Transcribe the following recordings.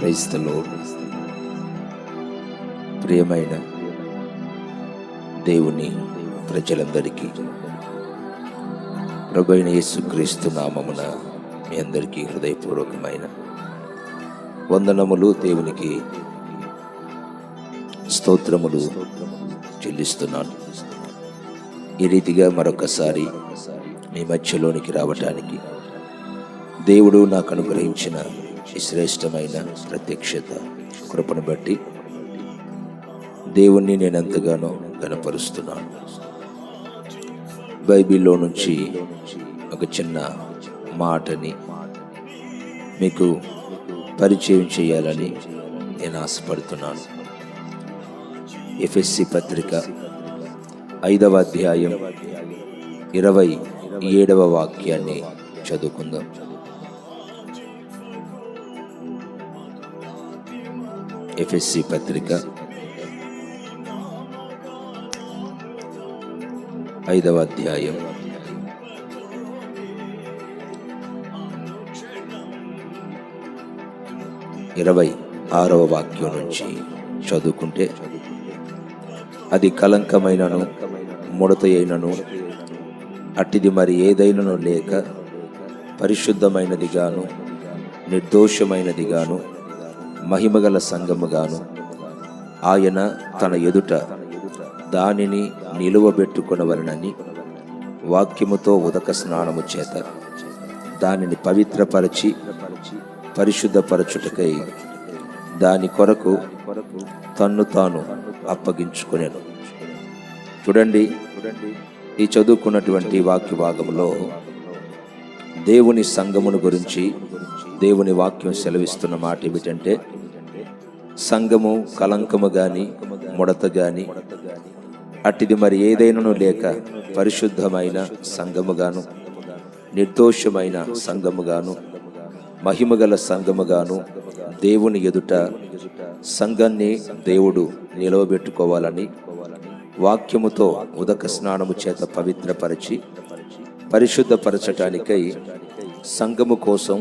Praise the lord. ప్రియమైన దేవుని ప్రజలందరికీ ప్రభువైన యేసుక్రీస్తు నామమున మీ అందరికీ హృదయపూర్వకమైన వందనములు, దేవునికి స్తోత్రములు చెల్లిస్తున్నాను. ఈ రీతిగా మరొకసారి మీ మధ్యలోనికి రావటానికి దేవుడు నాకు అనుగ్రహించిన ఈ శ్రేష్టమైన ప్రత్యక్షత కృపను బట్టి దేవుణ్ణి నేను ఎంతగానో ఘనపరుస్తున్నాను. బైబిల్లో నుంచి ఒక చిన్న మాటని మీకు పరిచయం చేయాలని నేను ఆశపడుతున్నాను. ఎఫెసీ పత్రిక 5వ అధ్యాయం 27వ వాక్యాన్ని చదువుకుందాం. ఎఫెసీ పత్రిక 5వ అధ్యాయం 26వ వాక్యం నుంచి చదువుకుంటే, అది కలంకమైనను ముడత అయినను అట్టిది మరి ఏదైనను లేక పరిశుద్ధమైనదిగాను నిర్దోషమైనదిగాను మహిమగల సంఘముగాను ఆయన తన ఎదుట దానిని నిలువబెట్టుకొనవలెనని వాక్యముతో ఉదక స్నానము చేత దానిని పవిత్రపరచి పరిశుద్ధపరచుటకై దాని కొరకు తన్ను తాను అప్పగించుకొనెను. చూడండి, ఈ చదువుకున్నటువంటి వాక్య భాగంలో దేవుని సంఘమును గురించి దేవుని వాక్యం సెలవిస్తున్న మాట ఏమిటంటే, సంఘము కలంకము గాని ముడత గాని అట్టిది మరి ఏదైనను లేక పరిశుద్ధమైన సంఘముగాను నిర్దోషమైన సంఘముగాను మహిమగల సంఘముగాను దేవుని ఎదుట సంఘాన్ని దేవుడు నిలవబెట్టుకోవాలని వాక్యముతో ఉదక స్నానము చేత పవిత్రపరిచి పరిశుద్ధపరచటానికై సంఘము కోసం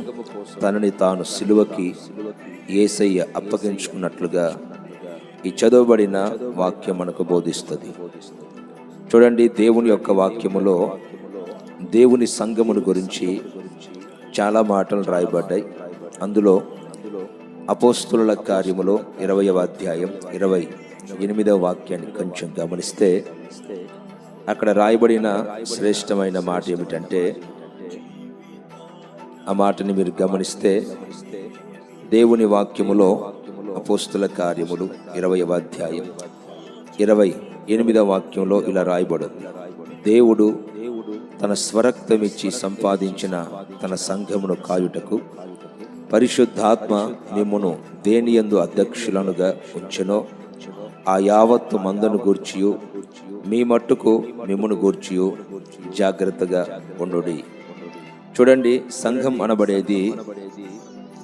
తనని తాను సిలువకి యేసయ్య అప్పగించుకున్నట్లుగా ఈ చదవబడిన వాక్యం మనకు బోధిస్తుంది. చూడండి, దేవుని యొక్క వాక్యములో దేవుని సంఘమును గురించి చాలా మాటలు రాయబడ్డాయి. అందులో అపోస్తుల కార్యములో 20వ అధ్యాయం 28వ వాక్యాన్ని కొంచెం గమనిస్తే, అక్కడ రాయబడిన శ్రేష్టమైన మాట ఏమిటంటే, ఆ మాటని మీరు గమనిస్తే దేవుని వాక్యములో అపోస్తుల కార్యములు 20వ అధ్యాయం 28వ వాక్యంలో ఇలా రాయబడింది: దేవుడు తన స్వరక్తమిచ్చి సంపాదించిన తన సంఘమును కాయుటకు పరిశుద్ధాత్మ మిమ్మును దేనియందు అధ్యక్షులనుగా ఉంచెనో ఆ యావత్తు మందను గూర్చియు మీ మట్టుకు మిమ్మును గూర్చియు జాగ్రత్తగా ఉండుడి. చూడండి, సంఘం అనబడేది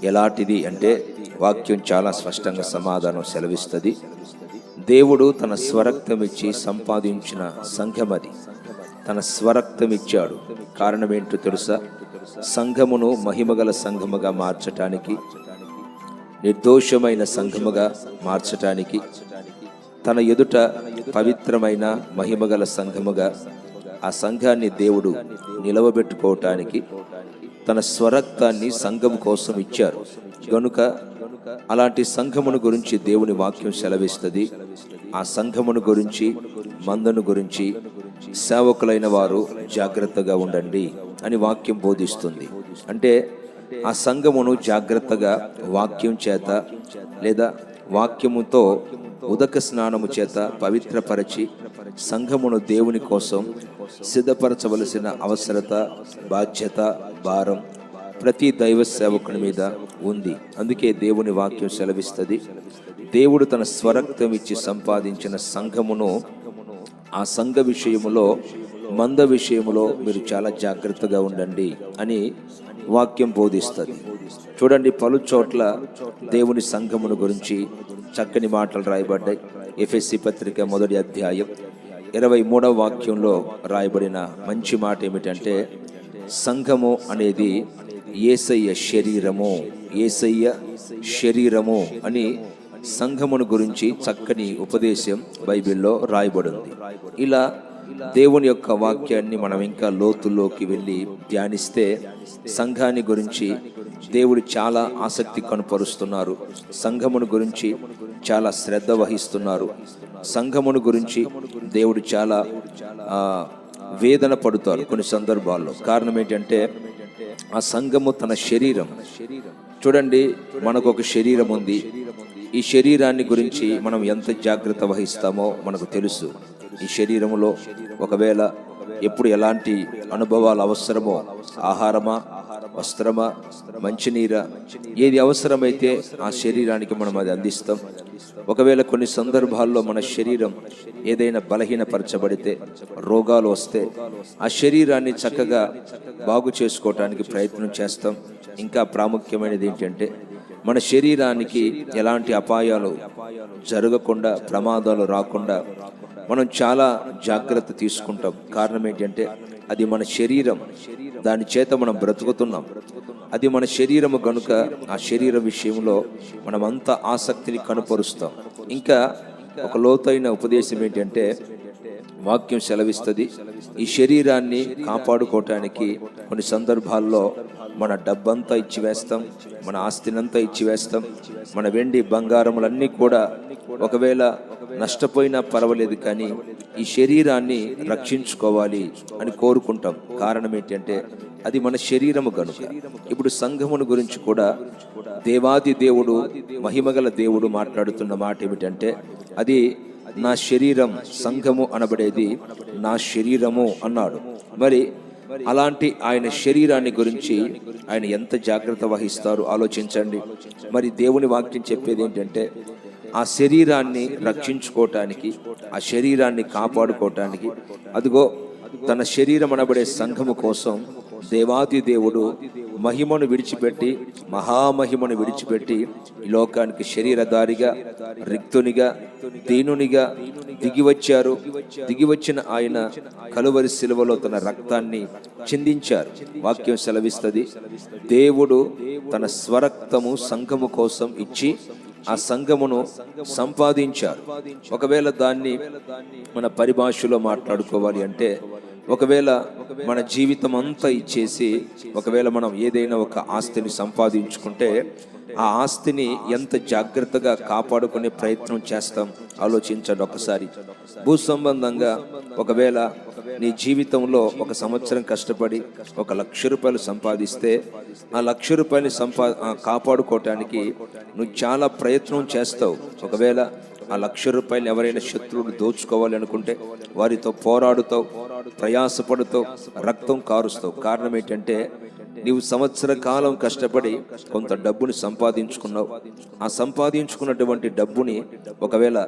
ఎలాంటిది అంటే, వాక్యం చాలా స్పష్టంగా సమాధానం సెలవిస్తుంది. దేవుడు తన స్వరక్తమిచ్చి సంపాదించిన సంఘం అది. తన స్వరక్తమిచ్చాడు. కారణం ఏంటో తెలుసా? సంఘమును మహిమగల సంఘముగా మార్చటానికి, నిర్దోషమైన సంఘముగా మార్చటానికి, తన ఎదుట పవిత్రమైన మహిమగల సంఘముగా ఆ సంఘాన్ని దేవుడు నిలవబెట్టుకోవటానికి తన స్వరక్తాన్ని సంఘం కోసం ఇచ్చారు. గనుక అలాంటి సంఘమును గురించి దేవుని వాక్యం సెలవిస్తుంది. ఆ సంఘమును గురించి, మందను గురించి సేవకులైన వారు జాగ్రత్తగా ఉండండి అని వాక్యం బోధిస్తుంది. అంటే ఆ సంఘమును జాగ్రత్తగా వాక్యం చేత లేదా వాక్యముతో ఉదక స్నానము చేత పవిత్రపరచి సంఘమును దేవుని కోసం సిద్ధపరచవలసిన అవసరత, బాధ్యత, భారం ప్రతి దైవ సేవకుని మీద ఉంది. అందుకే దేవుని వాక్యం సెలవిస్తుంది, దేవుడు తన స్వరక్తం ఇచ్చి సంపాదించిన సంఘమును, ఆ సంఘ విషయములో, మంద విషయములో మీరు చాలా జాగ్రత్తగా ఉండండి అని వాక్యం బోధిస్తుంది. చూడండి, పలు చోట్ల దేవుని సంఘమును గురించి చక్కని మాటలు రాయబడ్డాయి. ఎఫెసీ పత్రిక 1వ అధ్యాయం 23వ వాక్యంలో రాయబడిన మంచి మాట ఏమిటంటే, సంఘము అనేది యేసయ్య శరీరము యేసయ్య శరీరము అని సంఘమును గురించి చక్కని ఉపదేశం బైబిల్లో రాయబడింది. ఇలా దేవుని యొక్క వాక్యాన్ని మనం ఇంకా లోతుల్లోకి వెళ్ళి ధ్యానిస్తే సంఘాన్ని గురించి దేవుడు చాలా ఆసక్తి కనపరుస్తున్నారు. సంఘమును గురించి చాలా శ్రద్ధ వహిస్తున్నారు. సంఘమును గురించి దేవుడు చాలా వేదన పడుతారు కొన్ని సందర్భాల్లో. కారణం ఏంటంటే ఆ సంఘము తన శరీరం. చూడండి, మనకు ఒక శరీరం ఉంది. ఈ శరీరాన్ని గురించి మనం ఎంత జాగ్రత్త వహిస్తామో మనకు తెలుసు. ఈ శరీరములో ఒకవేళ ఎప్పుడు ఎలాంటి అనుభవాలు అవసరమో, ఆహారమా, వస్త్రమా, మంచినీరా, ఏది అవసరమైతే ఆ శరీరానికి మనం అది అందిస్తాం. ఒకవేళ కొన్ని సందర్భాల్లో మన శరీరం ఏదైనా బలహీనపరచబడితే, రోగాలు వస్తే ఆ శరీరాన్ని చక్కగా బాగు చేసుకోవటానికి ప్రయత్నం చేస్తాం. ఇంకా ప్రాముఖ్యమైనది ఏంటంటే మన శరీరానికి ఎలాంటి అపాయాలు జరగకుండా, ప్రమాదాలు రాకుండా మనం చాలా జాగ్రత్త తీసుకుంటాం. కారణం ఏంటంటే అది మన శరీరం, దాని చేత మనం బ్రతుకుతున్నాం. అది మన శరీరము గనుక ఆ శరీర విషయంలో మనం అంత ఆసక్తిని కనపరుస్తాం. ఇంకా ఒక లోతైన ఉపదేశం ఏంటంటే వాక్యం సెలవిస్తుంది, ఈ శరీరాన్ని కాపాడుకోవటానికి కొన్ని సందర్భాల్లో మన డబ్బంతా ఇచ్చివేస్తాం, మన ఆస్తినంతా ఇచ్చివేస్తాం, మన వెండి బంగారములన్నీ కూడా ఒకవేళ నష్టపోయినా పర్వాలేదు, కానీ ఈ శరీరాన్ని రక్షించుకోవాలి అని కోరుకుంటాం. కారణం ఏంటంటే అది మన శరీరము గనుక. ఇప్పుడు సంఘమును గురించి కూడా దేవాది దేవుడు, మహిమగల దేవుడు మాట్లాడుతున్న మాట ఏమిటంటే అది నా శరీరం, సంఘము అనబడేది నా శరీరము అన్నాడు. మరి అలాంటి ఆయన శరీరాన్ని గురించి ఆయన ఎంత జాగ్రత్త వహిస్తారో ఆలోచించండి. మరి దేవుని వాక్యం చెప్పేది ఏంటంటే ఆ శరీరాన్ని రక్షించుకోవటానికి, ఆ శరీరాన్ని కాపాడుకోవటానికి, అదిగో తన శరీరం అనబడే సంఘము కోసం దేవాది దేవుడు మహిమను విడిచిపెట్టి, మహామహిమను విడిచిపెట్టి ఈ లోకానికి శరీరధారిగా, రిక్తునిగా, దీనునిగా దిగివచ్చారు. దిగివచ్చిన ఆయన కలువరి శిలువలో తన రక్తాన్ని చిందించారు. వాక్యం సెలవిస్తుంది, దేవుడు తన స్వరక్తము సంఘము కోసం ఇచ్చి ఆ సంఘమును సంపాదించారు. ఒకవేళ దాన్ని మన పరిభాషలో మాట్లాడుకోవాలి అంటే, ఒకవేళ మన జీవితం అంతా ఇచ్చేసి ఒకవేళ మనం ఏదైనా ఒక ఆస్తిని సంపాదించుకుంటే ఆ ఆస్తిని ఎంత జాగ్రత్తగా కాపాడుకునే ప్రయత్నం చేస్తాం ఆలోచించండి ఒకసారి. భూ సంబంధంగా ఒకవేళ నీ జీవితంలో 1 సంవత్సరం కష్టపడి 1,00,000 రూపాయలు సంపాదిస్తే ఆ 1,00,000 రూపాయలు కాపాడుకోవటానికి నువ్వు చాలా ప్రయత్నం చేస్తావు. ఒకవేళ ఆ 1,00,000 రూపాయలు ఎవరైనా శత్రువులు దోచుకోవాలి అనుకుంటే వారితో పోరాడుతావు, ప్రయాసపడుతావు, రక్తం కారుస్తావు. కారణం ఏంటంటే నీవు సంవత్సర కాలం కష్టపడి కొంత డబ్బుని సంపాదించుకున్నావు. ఆ సంపాదించుకున్నటువంటి డబ్బుని ఒకవేళ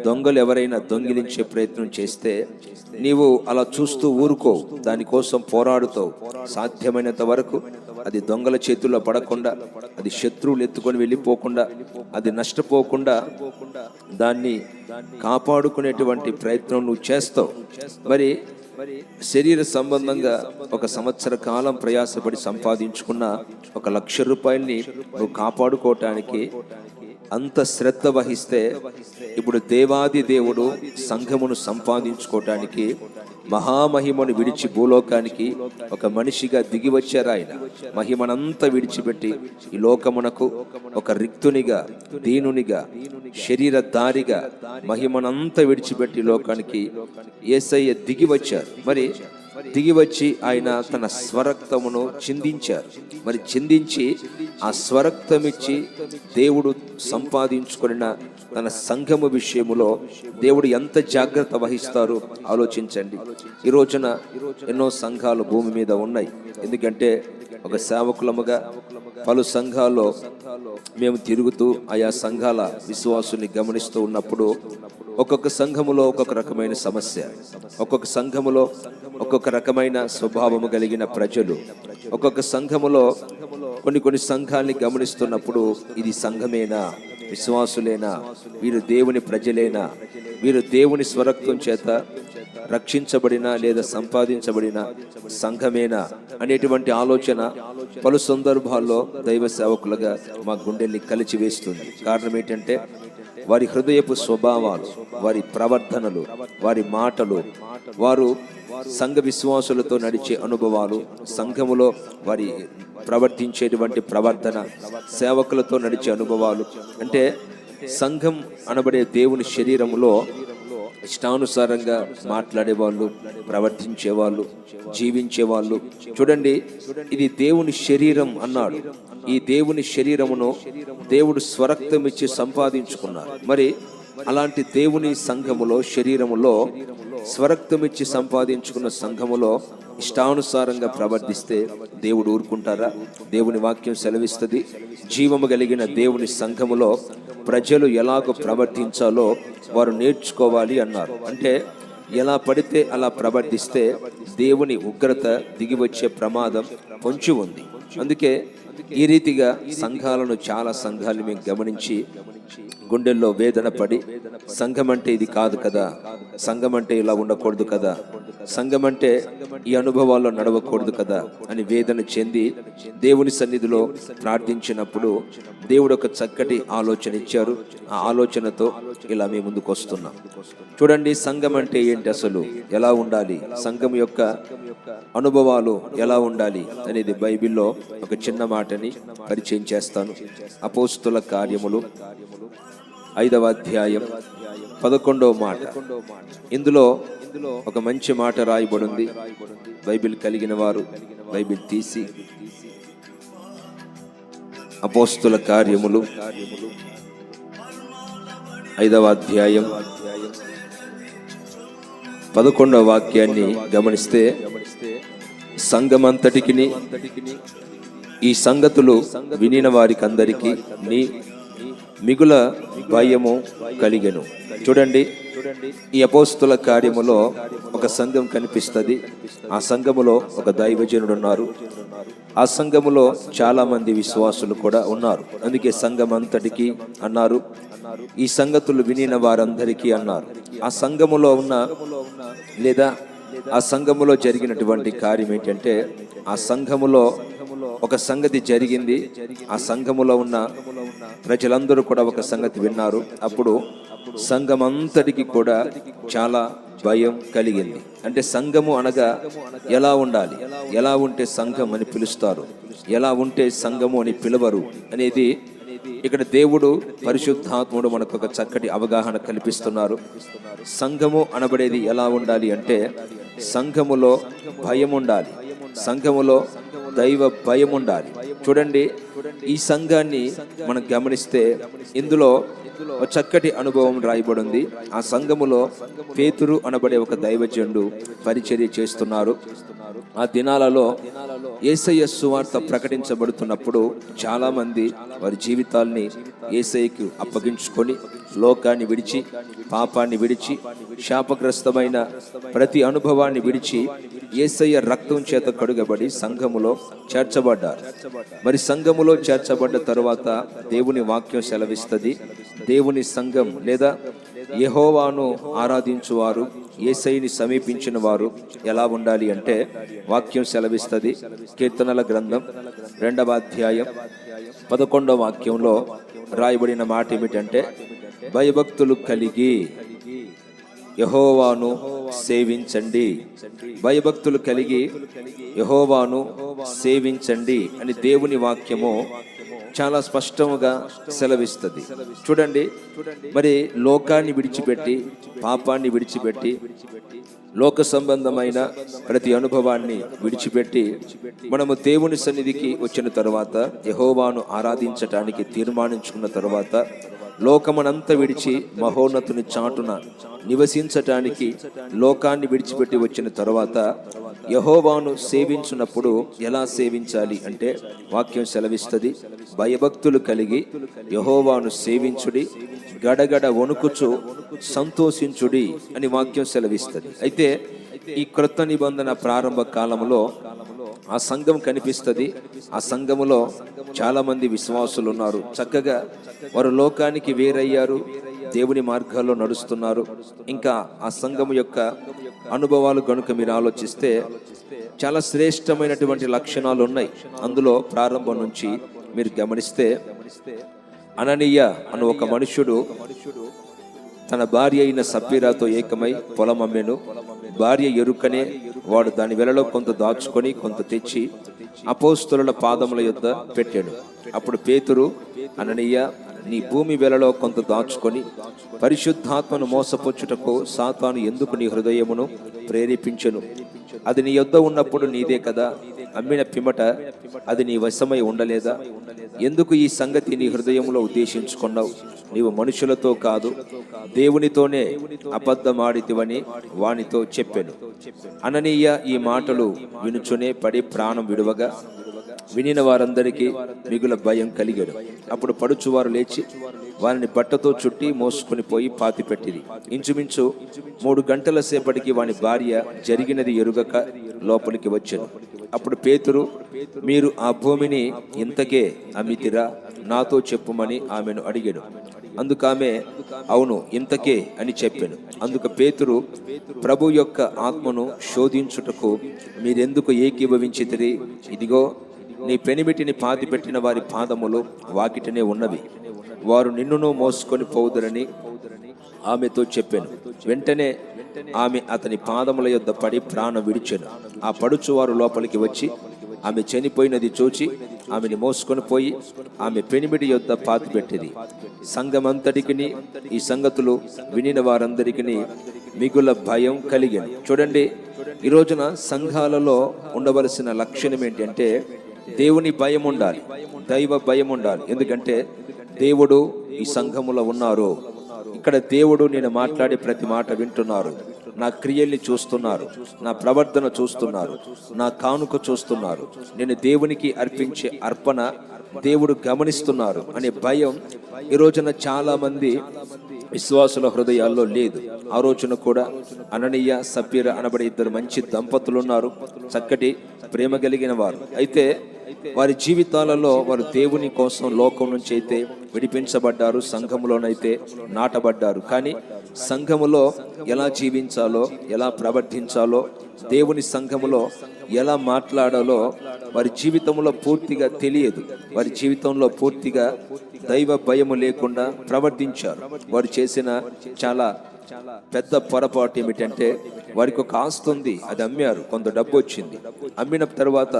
దొంగలు ఎవరైనా దొంగిలించే ప్రయత్నం చేస్తే నీవు అలా చూస్తూ ఊరుకోవు, దానికోసం పోరాడుతావు. సాధ్యమైనంత వరకు అది దొంగల చేతుల్లో పడకుండా, అది శత్రువులు ఎత్తుకొని వెళ్ళిపోకుండా, అది నష్టపోకుండా దాన్ని కాపాడుకునేటువంటి ప్రయత్నం నువ్వు చేస్తావు. మరి శరీర సంబంధంగా 1 సంవత్సర కాలం ప్రయాసపడి సంపాదించుకున్న 1,00,000 రూపాయల్ని నువ్వు కాపాడుకోవటానికి అంత శ్రద్ధ వహిస్తే, ఇప్పుడు దేవాది దేవుడు సంఘమును సంపాదించుకోవటానికి మహామహిమను విడిచి భూలోకానికి ఒక మనిషిగా దిగి వచ్చారు. ఆయన మహిమనంతా విడిచిపెట్టి ఈ లోకమునకు ఒక రిక్తునిగా, దీనునిగా, శరీరధారిగా మహిమనంతా విడిచిపెట్టి లోకానికి యేసయ్య దిగి వచ్చారు. మరి దిగి వచ్చి ఆయన తన స్వరక్తమును చిందించారు. మరి చిందించి ఆ స్వరక్తమిచ్చి దేవుడు సంపాదించుకున్న తన సంఘము విషయములో దేవుడు ఎంత జాగ్రత్త వహిస్తారో ఆలోచించండి. ఈ రోజున ఎన్నో సంఘాలు భూమి మీద ఉన్నాయి. ఎందుకంటే ఒక సేవకులముగా పలు సంఘాల్లో మేము తిరుగుతూ ఆయా సంఘాల విశ్వాసుని గమనిస్తూ ఉన్నప్పుడు ఒక్కొక్క సంఘములో ఒక్కొక్క రకమైన సమస్య, ఒక్కొక్క సంఘములో ఒక్కొక్క రకమైన స్వభావము కలిగిన ప్రజలు, ఒక్కొక్క సంఘములో కొన్ని సంఘాలని గమనిస్తున్నప్పుడు ఇది సంఘమేనా, విశ్వాసులేనా, వీరు దేవుని ప్రజలేనా, వీరు దేవుని స్వరక్తం చేత రక్షించబడిన లేదా సంపాదించబడిన సంఘమేనా అనేటువంటి ఆలోచన పలు సందర్భాల్లో దైవ సేవకులుగా మా గుండెల్ని కలిచివేస్తుంది. కారణం ఏంటంటే వారి హృదయపు స్వభావాలు, వారి ప్రవర్తనలు, వారి మాటలు, వారు సంఘ విశ్వాసులతో నడిచే అనుభవాలు, సంఘములో వారి ప్రవర్తించేటువంటి ప్రవర్తన, సేవకులతో నడిచే అనుభవాలు, అంటే సంఘం అనబడే దేవుని శరీరములో ఇష్టానుసారంగా మాట్లాడేవాళ్ళు, ప్రవర్తించేవాళ్ళు, జీవించేవాళ్ళు. చూడండి, ఇది దేవుని శరీరం అన్నాడు. ఈ దేవుని శరీరమును దేవుడు స్వరక్తం ఇచ్చి సంపాదించుకున్నారు. మరి అలాంటి దేవుని సంఘములో, శరీరములో స్వరక్తం ఇచ్చి సంపాదించుకున్న సంఘములో ఇష్టానుసారంగా ప్రవర్తిస్తే దేవుడు ఊరుకుంటారా? దేవుని వాక్యం సెలవిస్తుంది, జీవము కలిగిన దేవుని సంఘములో ప్రజలు ఎలాగో ప్రవర్తించాలో వారు నేర్చుకోవాలి అన్నారు. అంటే ఎలా పడితే అలా ప్రవర్తిస్తే దేవుని ఉగ్రత దిగి వచ్చే ప్రమాదం పొంచి ఉంది. అందుకే ఈ రీతిగా సంఘాలను, చాలా సంఘాలను మేము గమనించి గుండెల్లో వేదన పడి, సంఘం అంటే ఇది కాదు కదా, సంఘం అంటే ఇలా ఉండకూడదు కదా, సంఘం అంటే ఈ అనుభవాల్లో నడవకూడదు కదా అని వేదన చెంది దేవుని సన్నిధిలో ప్రార్థించినప్పుడు దేవుడు ఒక చక్కటి ఆలోచన ఇచ్చారు. ఆ ఆలోచనతో ఇలా మేము ముందుకు వస్తున్నాం. చూడండి, సంఘం అంటే ఏంటి, అసలు ఎలా ఉండాలి, సంఘం యొక్క అనుభవాలు ఎలా ఉండాలి అనేది బైబిల్లో ఒక చిన్న మాటని పరిచయం చేస్తాను. అపోస్తుల కార్యములు 5వ అధ్యాయం 11వ మాట. ఇందులో ఒక మంచి మాట రాయబడింది. బైబిల్ కలిగిన వారు బైబిల్ తీసి అపోస్తుల కార్యములు 5వ అధ్యాయం 11వ వాక్యాన్ని గమనిస్తే, సంఘమంతటికిని ఈ సంగతులు వినిన వారికందరికీ నీ మిగుల భయము కలిగెను. చూడండి, ఈ అపోస్తుల కార్యములో ఒక సంఘం కనిపిస్తుంది. ఆ సంఘములో ఒక దైవజనుడు ఉన్నారు. ఆ సంఘములో చాలా మంది విశ్వాసులు కూడా ఉన్నారు. అందుకే సంఘం అంతటికి అన్నారు, ఈ సంగతులు వినిన వారందరికీ అన్నారు. ఆ సంఘములో ఉన్న లేదా ఆ సంఘములో జరిగినటువంటి కార్యం ఏంటంటే, ఆ సంఘములో ఒక సంగతి జరిగింది. ఆ సంఘములో ఉన్న ప్రజలందరూ కూడా ఒక సంగతి విన్నారు. అప్పుడు సంఘం అంతటికి కూడా చాలా భయం కలిగింది. అంటే సంఘము అనగా ఎలా ఉండాలి, ఎలా ఉంటే సంఘం అని పిలుస్తారు, ఎలా ఉంటే సంఘము అని పిలవరు అనేది ఇక్కడ దేవుడు, పరిశుద్ధాత్ముడు మనకు ఒక చక్కటి అవగాహన కల్పిస్తున్నారు. సంఘము అనబడేది ఎలా ఉండాలి అంటే, సంఘములో భయం ఉండాలి, సంఘములో దైవ భయం ఉండాలి. చూడండి, ఈ సంఘాన్ని మనం గమనిస్తే ఇందులో ఒక చక్కటి అనుభవం రాయబడింది. ఆ సంఘములో పేతురు అనబడే ఒక దైవజనుడు పరిచర్య చేస్తున్నారు. ఆ దినాలలో యేసయ్య సువార్త ప్రకటించబడుతున్నప్పుడు చాలా మంది వారి జీవితాల్ని యేసయ్యకు అప్పగించుకొని లోకాన్ని విడిచి, పాపాన్ని విడిచి, శాపగ్రస్తమైన ప్రతి అనుభవాన్ని విడిచి యేసయ్య రక్తం చేత కడుగబడి సంఘములో చేర్చబడ్డారు. మరి సంఘములో చేర్చబడ్డ తరువాత దేవుని వాక్యం సెలవిస్తుంది, దేవుని సంఘం లేదా యెహోవాను ఆరాధించువారు, యేసయ్యని సమీపించిన వారు ఎలా ఉండాలి అంటే, వాక్యం సెలవిస్తుంది. కీర్తనల గ్రంథం 2వ అధ్యాయం 11వ వాక్యంలో రాయబడిన మాట ఏమిటంటే, భయభక్తులు కలిగి యెహోవాను సేవించండి, భయభక్తులు కలిగి యెహోవాను సేవించండి అని దేవుని వాక్యము చాలా స్పష్టంగా సెలవిస్తుంది. చూడండి, మరి లోకాన్ని విడిచిపెట్టి, పాపాన్ని విడిచిపెట్టి, లోక సంబంధమైన ప్రతి అనుభవాన్ని విడిచిపెట్టి మనము దేవుని సన్నిధికి వచ్చిన తరువాత, యెహోవాను ఆరాధించటానికి తీర్మానించుకున్న తరువాత, లోకమనంతా విడిచి మహోన్నతుని చాటున నివసించటానికి లోకాన్ని విడిచిపెట్టి వచ్చిన తరువాత యెహోవాను సేవించున్నప్పుడు ఎలా సేవించాలి అంటే, వాక్యం సెలవిస్తుంది, భయభక్తులు కలిగి యెహోవాను సేవించుడి, గడగడ వణుకుచు సంతోషించుడి అని వాక్యం సెలవిస్తుంది. అయితే ఈ క్రొత్త నిబంధన ప్రారంభ కాలంలో ఆ సంఘం కనిపిస్తుంది. ఆ సంఘములో చాలా మంది విశ్వాసులు ఉన్నారు. చక్కగా వారు లోకానికి వేరయ్యారు, దేవుని మార్గాల్లో నడుస్తున్నారు. ఇంకా ఆ సంఘము యొక్క అనుభవాలు గనుక మీరు ఆలోచిస్తే చాలా శ్రేష్టమైనటువంటి లక్షణాలు ఉన్నాయి. అందులో ప్రారంభం నుంచి మీరు గమనిస్తే, అననీయ అను ఒక మనుష్యుడు తన భార్య అయిన సప్పీరాతో ఏకమై పొలం అమ్మెను. భార్య ఎరుకనే వాడు దాని వెలలో కొంత దాచుకొని కొంత తెచ్చి అపోస్తలుల పాదముల యొద్ద పెట్టాడు. అప్పుడు పేతురు, అననీయ, నీ భూమి వెలలో కొంత దాచుకొని పరిశుద్ధాత్మను మోసపుచ్చుటకు సాతాను ఎందుకు నీ హృదయమును ప్రేరేపించెను? అది నీ యొద్ద ఉన్నప్పుడు నీదే కదా. అమ్మిన పిమ్మట అది నీ వశమై ఉండలేదా? ఎందుకు ఈ సంగతి నీ హృదయంలో ఉద్దేశించుకున్నావు? నీవు మనుషులతో కాదు, దేవునితోనే అబద్ధమాడితివని వానితో చెప్పెను. అననీయ ఈ మాటలు వినుచునే పడి ప్రాణం విడువగా వినిన వారందరికీ మిగుల భయం కలిగాడు. అప్పుడు పడుచువారు లేచి వారిని బట్టతో చుట్టి మోసుకొని పోయి పాతిపెట్టిరి. ఇంచుమించు 3 గంటల సేపటికి వాని భార్య జరిగినది ఎరుగక లోపలికి వచ్చెను. అప్పుడు పేతురు, మీరు ఆ భూమిని ఇంతకే అమ్మితిరా? నాతో చెప్పుమని ఆమెను అడిగాడు. అందుకామె, అవును, ఇంతకే అని చెప్పాను. అందుకు పేతురు, ప్రభు యొక్క ఆత్మను శోధించుటకు మీరెందుకు ఏకీభవించితిరి? ఇదిగో, నీ పెనిమిటిని పాతిపెట్టిన వారి పాదములు వాకిటనే ఉన్నవి, వారు నిన్నును మోసుకొని పోవుదరని ఆమెతో చెప్పాను. వెంటనే ఆమె అతని పాదముల యొద్ద పడి ప్రాణం విడిచెను. ఆ పడుచువారు లోపలికి వచ్చి ఆమె చనిపోయినది చూచి ఆమెని మోసుకొని పోయి ఆమె పెనిమిటి యొద్ద పాతిపెట్టిరి. సంఘమంతటికిని ఈ సంగతులు వినిన వారందరికీ మిగుల భయం కలిగాను. చూడండి, ఈ రోజున సంఘాలలో ఉండవలసిన లక్షణం ఏంటంటే దేవుని భయం ఉండాలి, దైవ భయం ఉండాలి. ఎందుకంటే దేవుడు ఈ సంఘములో ఉన్నారు. ఇక్కడ దేవుడు నేను మాట్లాడే ప్రతి మాట వింటున్నారు, నా క్రియల్ని చూస్తున్నారు, నా ప్రవర్తన చూస్తున్నారు, నా కానుక చూస్తున్నారు, నేను దేవునికి అర్పించే అర్పణ దేవుడు గమనిస్తున్నారు అనే భయం ఈ రోజున చాలా మంది విశ్వాసుల హృదయాల్లో లేదు. ఆ రోజున కూడా అననీయ, సప్పీర అనబడే 2 మంచి దంపతులు ఉన్నారు, చక్కటి ప్రేమ కలిగిన వారు. అయితే వారి జీవితాలలో వారు దేవుని కోసం లోకం నుంచి అయితే విడిపించబడ్డారు, సంఘములోనైతే నాటబడ్డారు. కానీ సంఘములో ఎలా జీవించాలో, ఎలా ప్రవర్తించాలో, దేవుని సంఘములో ఎలా మాట్లాడాలో వారి జీవితంలో పూర్తిగా తెలియదు. వారి జీవితంలో పూర్తిగా దైవ భయము లేకుండా ప్రవర్తించారు. వారు చేసిన చాలా పెద్ద పొరపాటు ఏమిటంటే, వారికి ఒక ఆస్తి ఉంది, అది అమ్మారు, కొంత డబ్బు వచ్చింది. అమ్మిన తర్వాత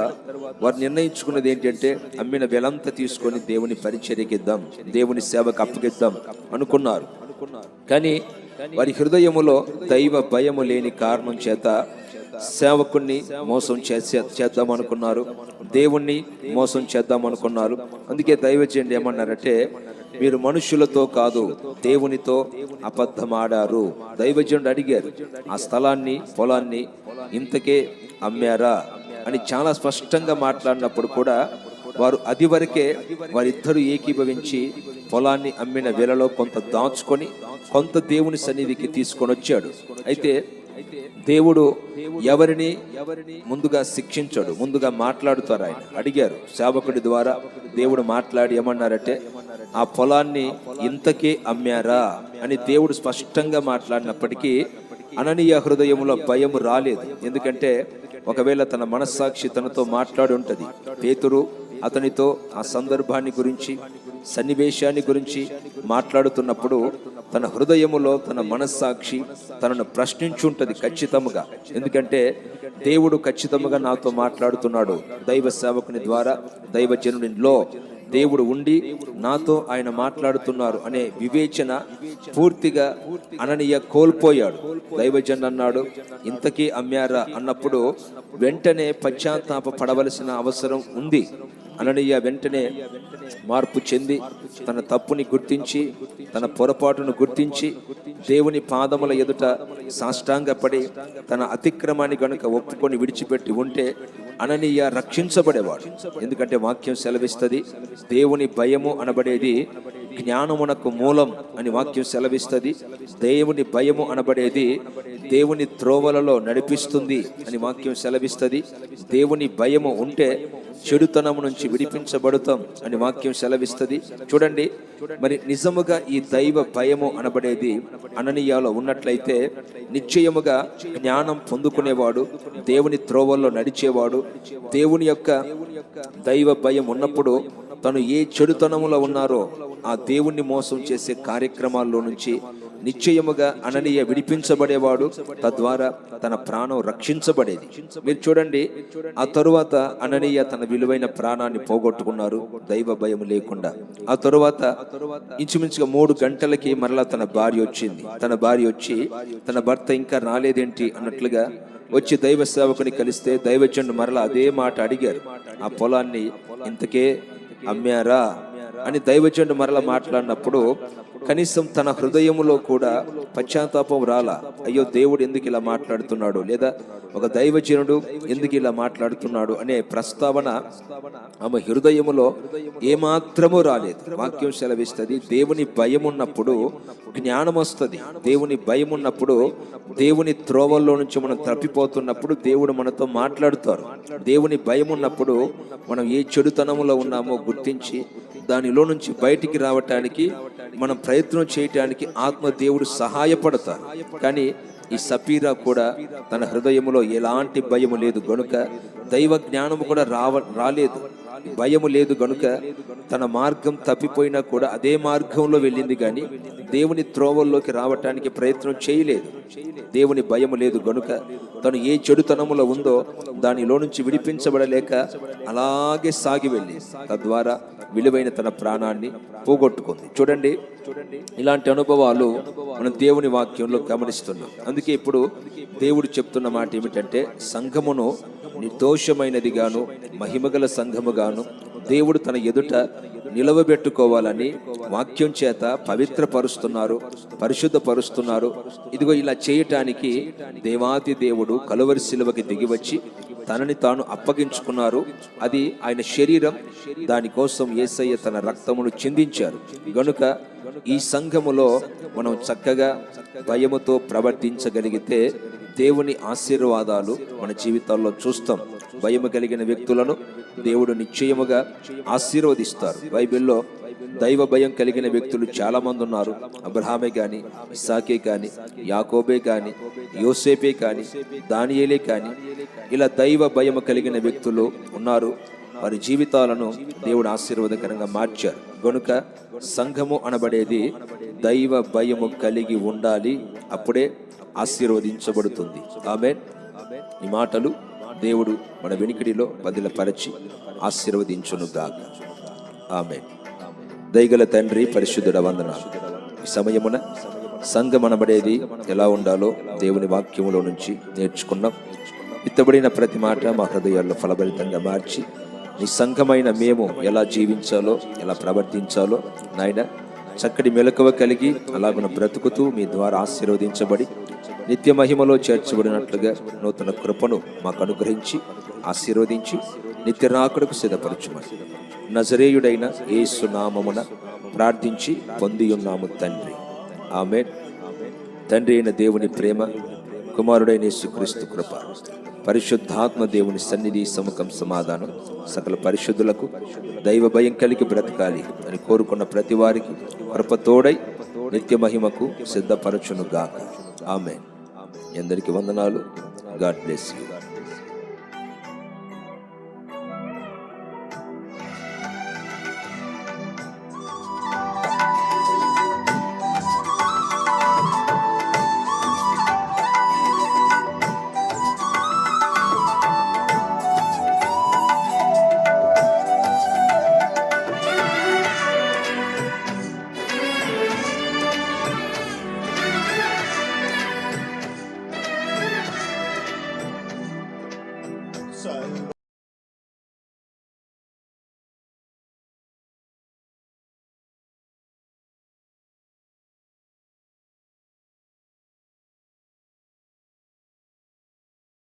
వారు నిర్ణయించుకున్నది ఏంటంటే, అమ్మిన వెలంతా తీసుకొని దేవుని పరిచర్యకిద్దాం, దేవుని సేవకు అప్పగిద్దాం అనుకున్నారు. కానీ వారి హృదయములో దైవ భయము లేని కారణం చేత సేవకుణ్ణి మోసం చేద్దాం అనుకున్నారు, దేవుణ్ణి మోసం చేద్దాం అనుకున్నారు. అందుకే దైవజనుడు ఏమన్నారంటే, మీరు మనుషులతో కాదు దేవునితో అబద్ధమాడారు. దైవజనుడు అడిగారు, ఆ స్థలాన్ని, పొలాన్ని ఇంతకే అమ్మారా అని చాలా స్పష్టంగా మాట్లాడినప్పుడు కూడా వారు అది వరకే వారిద్దరూ ఏకీభవించి పొలాన్ని అమ్మిన వేళలో కొంత దాచుకొని కొంత దేవుని సన్నిధికి తీసుకొని వచ్చాడు. అయితే దేవుడు ఎవరిని ముందుగా శిక్షించాడు, ముందుగా మాట్లాడుతారు. ఆయన అడిగారు, సేవకుడి ద్వారా దేవుడు మాట్లాడి ఏమన్నారంటే, ఆ పొలాన్ని ఇంతకే అమ్మారా అని దేవుడు స్పష్టంగా మాట్లాడినప్పటికీ అననీయ హృదయంలో భయం రాలేదు. ఎందుకంటే ఒకవేళ తన మనస్సాక్షి తనతో మాట్లాడి ఉంటుంది. పేతురు అతనితో ఆ సందర్భాన్ని గురించి, సన్నివేశాన్ని గురించి మాట్లాడుతున్నప్పుడు తన హృదయములో తన మనస్సాక్షి తనను ప్రశ్నించుంటది ఖచ్చితంగా. ఎందుకంటే దేవుడు ఖచ్చితంగా నాతో మాట్లాడుతున్నాడు, దైవ సేవకుని ద్వారా, దైవజనునిలో దేవుడు ఉండి నాతో ఆయన మాట్లాడుతున్నారు అనే వివేచన పూర్తిగా అననీయ కోల్పోయాడు. దైవజనుడు అన్నాడు, ఇంతకీ అమ్మారా అన్నప్పుడు వెంటనే పశ్చాత్తాప పడవలసిన అవసరం ఉంది. అననీయ వెంటనే మార్పు చెంది తన తప్పుని గుర్తించి, తన పొరపాటును గుర్తించి దేవుని పాదముల ఎదుట సాష్టాంగపడి తన అతిక్రమాన్ని గనుక ఒప్పుకొని విడిచిపెట్టి ఉంటే అననీయ రక్షించబడేవాడు. ఎందుకంటే వాక్యం సెలవిస్తుంది, దేవుని భయము అనబడేది జ్ఞానమునకు మూలం అని వాక్యం సెలవిస్తుంది. దేవుని భయము అనబడేది దేవుని త్రోవలలో నడిపిస్తుంది అని వాక్యం సెలవిస్తుంది. దేవుని భయము ఉంటే చెడుతనం నుంచి విడిపించబడతాం అని వాక్యం సెలవిస్తుంది. చూడండి, మరి నిజముగా ఈ దైవ భయము అనబడేది అననీయాలో ఉన్నట్లయితే నిశ్చయముగా జ్ఞానం పొందుకునేవాడు, దేవుని త్రోవల్లో నడిచేవాడు, దేవుని యొక్క దైవ భయం ఉన్నప్పుడు తను ఏ చెడుతనములో ఉన్నారో ఆ దేవుణ్ణి మోసం చేసే కార్యక్రమాల్లో నుంచి నిశ్చయముగా అననీయ విడిపించబడేవాడు, తద్వారా తన ప్రాణం రక్షించబడేది. మీరు చూడండి, ఆ తరువాత అననీయ తన విలువైన ప్రాణాన్ని పోగొట్టుకున్నారు దైవ భయం లేకుండా. ఆ తరువాత ఇంచుమించుగా 3 గంటలకి మరలా తన భార్య వచ్చింది. తన భార్య వచ్చి తన భర్త ఇంకా రాలేదేంటి అన్నట్లుగా వచ్చి దైవ సేవకుని కలిస్తే దైవజనుడు మరలా అదే మాట అడిగారు. ఆ పొలాన్ని ఇంతకే అమ్మారా అని దైవజనుడు మరలా మాట్లాడినప్పుడు కనీసం తన హృదయములో కూడా పశ్చాత్తాపం రాలా. అయ్యో, దేవుడు ఎందుకు ఇలా మాట్లాడుతున్నాడు, లేదా ఒక దైవజనుడు ఎందుకు ఇలా మాట్లాడుతున్నాడు అనే ప్రస్తావన ఆమె హృదయములో ఏమాత్రము రాలేదు. వాక్యం సెలవిస్తుంది, దేవుని భయం ఉన్నప్పుడు జ్ఞానం వస్తుంది. దేవుని భయం ఉన్నప్పుడు, దేవుని త్రోవల్లో నుంచి మనం తప్పిపోతున్నప్పుడు దేవుడు మనతో మాట్లాడుతారు. దేవుని భయం ఉన్నప్పుడు మనం ఏ చెడుతనములో ఉన్నామో గుర్తించి దానిలో నుంచి బయటికి రావటానికి మనం ప్రయత్నం చేయటానికి ఆత్మ దేవుడు సహాయపడతారు. కానీ ఈ సపీరా కూడా తన హృదయములో ఎలాంటి భయము లేదు గనుక, దైవ జ్ఞానము కూడా రాలేదు, భయము లేదు గనుక తన మార్గం తప్పిపోయినా కూడా అదే మార్గంలో వెళ్ళింది, కానీ దేవుని త్రోవల్లోకి రావటానికి ప్రయత్నం చేయలేదు. దేవుని భయము లేదు గనుక తను ఏ చెడుతనములో ఉందో దానిలో నుంచి విడిపించబడలేక అలాగే సాగి వెళ్ళి తద్వారా విలువైన తన ప్రాణాన్ని పోగొట్టుకుంది. చూడండి, ఇలాంటి అనుభవాలు మనం దేవుని వాక్యంలో గమనిస్తున్నాం. అందుకే ఇప్పుడు దేవుడు చెప్తున్న మాట ఏమిటంటే, సంఘమును నిర్దోషమైనదిగాను మహిమగల సంఘముగాను దేవుడు తన ఎదుట నిలవబెట్టుకోవాలని వాక్యం చేత పవిత్రపరుస్తున్నారు, పరిశుద్ధపరుస్తున్నారు. ఇదిగో ఇలా చేయటానికి దేవాది దేవుడు కలువరి శిలువకి దిగివచ్చి తనని తాను అప్పగించుకున్నారు. అది ఆయన శరీరం. దానికోసం యేసయ్య తన రక్తమును చిందించారు. గనుక ఈ సంఘములో మనం చక్కగా భయముతో ప్రవర్తించగలిగితే దేవుని ఆశీర్వాదాలు మన జీవితాల్లో చూస్తాం. భయము కలిగిన వ్యక్తులను దేవుడు నిశ్చయముగా ఆశీర్వదిస్తారు. బైబిల్లో దైవ భయం కలిగిన వ్యక్తులు చాలా మంది ఉన్నారు. అబ్రహామే కానీ, ఇస్సాకే కానీ, యాకోబే కానీ, యోసేపే కానీ, దానియేలే కానీ, ఇలా దైవ భయం కలిగిన వ్యక్తులు ఉన్నారు. వారి జీవితాలను దేవుడు ఆశీర్వాదకరంగా మార్చారు. గనుక సంఘము అనబడేది దైవ భయము కలిగి ఉండాలి, అప్పుడే ఆశీర్వదించబడుతుంది. ఆమేన్. ఈ మాటలు దేవుడు మన వెనికిడిలో బదిలపరచి ఆశీర్వదించునుగాక. ఆమేన్. దయగల తండ్రి, పరిశుద్ధుడ, వందనాలు. ఈ సమయమున సంఘం అనబడేది ఎలా ఉండాలో దేవుని వాక్యములో నుంచి నేర్చుకున్నాం. విత్తబడిన ప్రతి మాట మా హృదయాల్లో ఫలభరితంగా మార్చి నీ సంఘమైన మేము ఎలా జీవించాలో, ఎలా ప్రవర్తించాలో నాయన చక్కటి మెలకువ కలిగి అలాగున బ్రతుకుతూ మీ ద్వారా ఆశీర్వదించబడి నిత్య మహిమలో చేర్చబడినట్లుగా నూతన కృపను మాకు అనుగ్రహించి ఆశీర్వదించి నిత్య రాకడకు సిద్ధపరచుమని నజరేయుడైన యేసు నామమున ప్రార్థించి పొందియున్నాము తండ్రి. ఆమేన్. తండ్రి అయిన దేవుని ప్రేమ, కుమారుడైన యేసుక్రీస్తు కృప, పరిశుద్ధాత్మ దేవుని సన్నిధి, సముఖం, సమాధానం సకల పరిశుద్ధులకు దైవ భయం కలిగి బ్రతకాలి అని కోరుకున్న ప్రతి వారికి కృప తోడై నిత్య మహిమకు సిద్ధపరచును గాక. ఆమేన్. అందరికీ వందనాలు. God bless you.